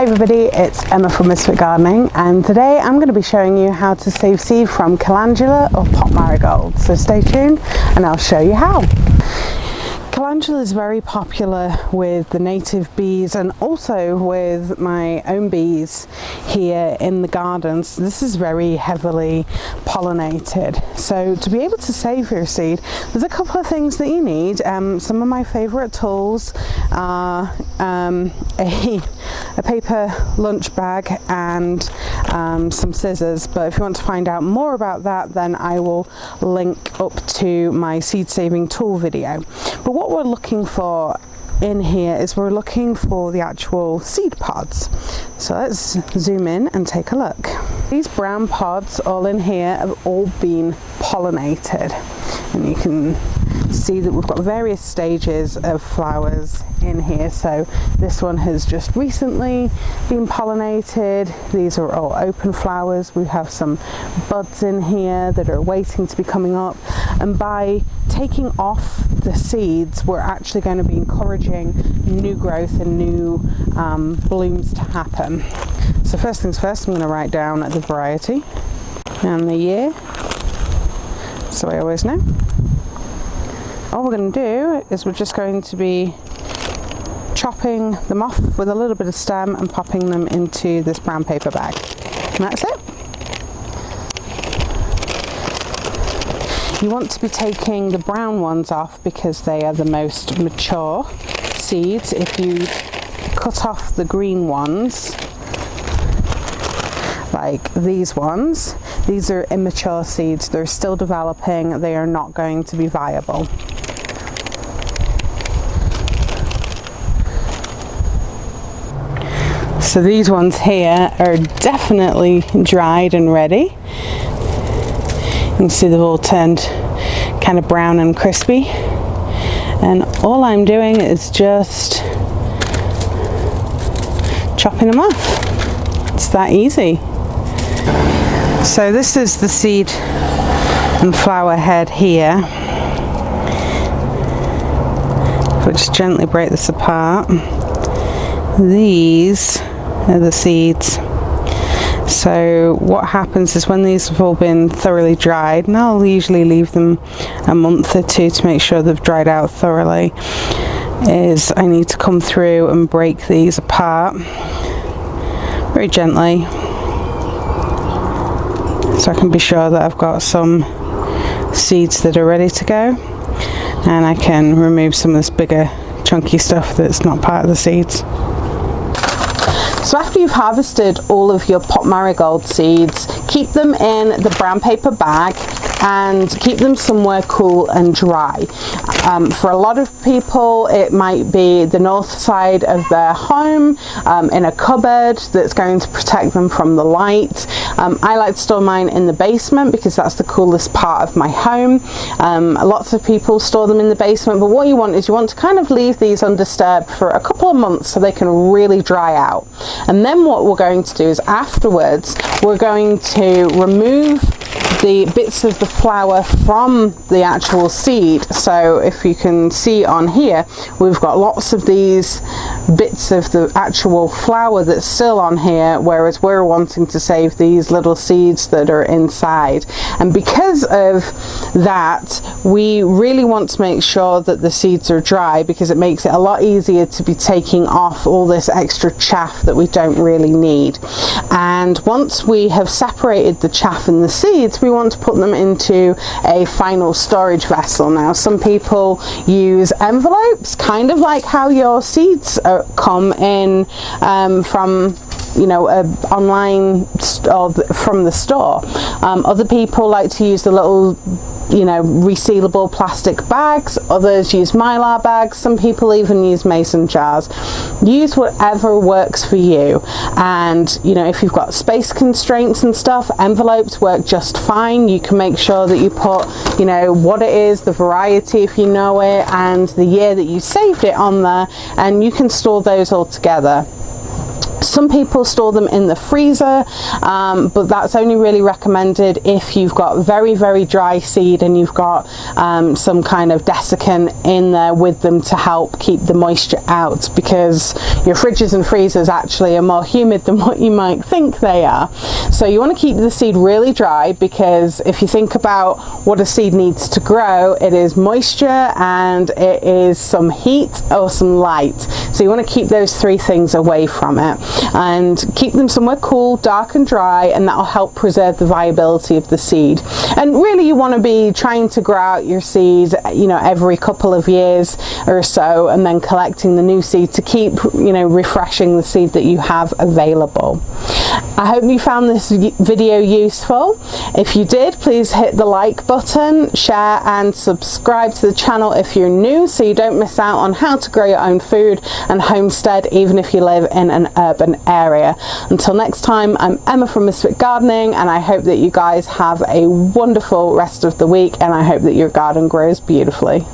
Hi everybody, it's Emma from Misfit Gardening, and today I'm going to be showing you how to save seed from Calendula or pot marigold. So stay tuned and I'll show you how. Calendula is very popular with the native bees and also with my own bees here in the gardens. This is very heavily pollinated. So to be able to save your seed, there's a couple of things that you need. Some of my favorite tools are a paper lunch bag and some scissors, but if you want to find out more about that, then I will link up to my seed saving tool video. But what we're looking for in here is we're looking for the actual seed pods. So let's zoom in and take a look. These brown pods all in here have all been pollinated, and you can see that we've got various stages of flowers in here. So this one has just recently been pollinated. These are all open flowers. We have some buds in here that are waiting to be coming up, and by taking off the seeds we're actually going to be encouraging new growth and new blooms to happen. So first things first, I'm going to write down the variety and the year so I always know. All we're going to do is we're just going to be chopping them off with a little bit of stem and popping them into this brown paper bag, and that's it. You want to be taking the brown ones off because they are the most mature seeds. If you cut off the green ones, like these ones, these are immature seeds. They're still developing. They are not going to be viable. So these ones here are definitely dried and ready. You can see they've all turned kind of brown and crispy, and all I'm doing is just chopping them off. It's that easy. So this is the seed and flower head here. If we just gently break this apart, these are the seeds. So what happens is when these have all been thoroughly dried, and I'll usually leave them a month or two to make sure they've dried out thoroughly, is I need to come through and break these apart very gently so I can be sure that I've got some seeds that are ready to go, and I can remove some of this bigger chunky stuff that's not part of the seeds. So after you've harvested all of your pot marigold seeds, keep them in the brown paper bag and keep them somewhere cool and dry. For a lot of people it might be the north side of their home, in a cupboard that's going to protect them from the light. I like to store mine in the basement because that's the coolest part of my home. Lots of people store them in the basement, but what you want is you want to kind of leave these undisturbed for a couple of months so they can really dry out. And then what we're going to do is afterwards we're going to remove the bits of the flower from the actual seed. So if you can see on here, we've got lots of these bits of the actual flower that's still on here, whereas we're wanting to save these little seeds that are inside. And because of that, we really want to make sure that the seeds are dry, because it makes it a lot easier to be taking off all this extra chaff that we don't really need. And once we have separated the chaff and the seeds, we want to put them into a final storage vessel. Now some people use envelopes, kind of like how your seeds come in from, you know, online or from the store. Other people like to use the little, you know, resealable plastic bags. Others use mylar bags. Some people even use mason jars. Use whatever works for you. And you know, if you've got space constraints and stuff, envelopes work just fine. You can make sure that you put, you know, what it is, the variety if you know it, and the year that you saved it on there, and you can store those all together. Some people store them in the freezer, but that's only really recommended if you've got very, very dry seed and you've got some kind of desiccant in there with them to help keep the moisture out, because your fridges and freezers actually are more humid than what you might think they are. So you want to keep the seed really dry, because if you think about what a seed needs to grow, it is moisture and it is some heat or some light. So you want to keep those three things away from it, and keep them somewhere cool, dark and dry, and that will help preserve the viability of the seed. And really you want to be trying to grow out your seed, you know, every couple of years or so, and then collecting the new seed to keep, you know, refreshing the seed that you have available. I hope you found this video useful. If you did, please hit the like button, share and subscribe to the channel if you're new, so you don't miss out on how to grow your own food and homestead, even if you live in an urban area. Until next time, I'm Emma from Misfit Gardening, and I hope that you guys have a wonderful rest of the week, and I hope that your garden grows beautifully.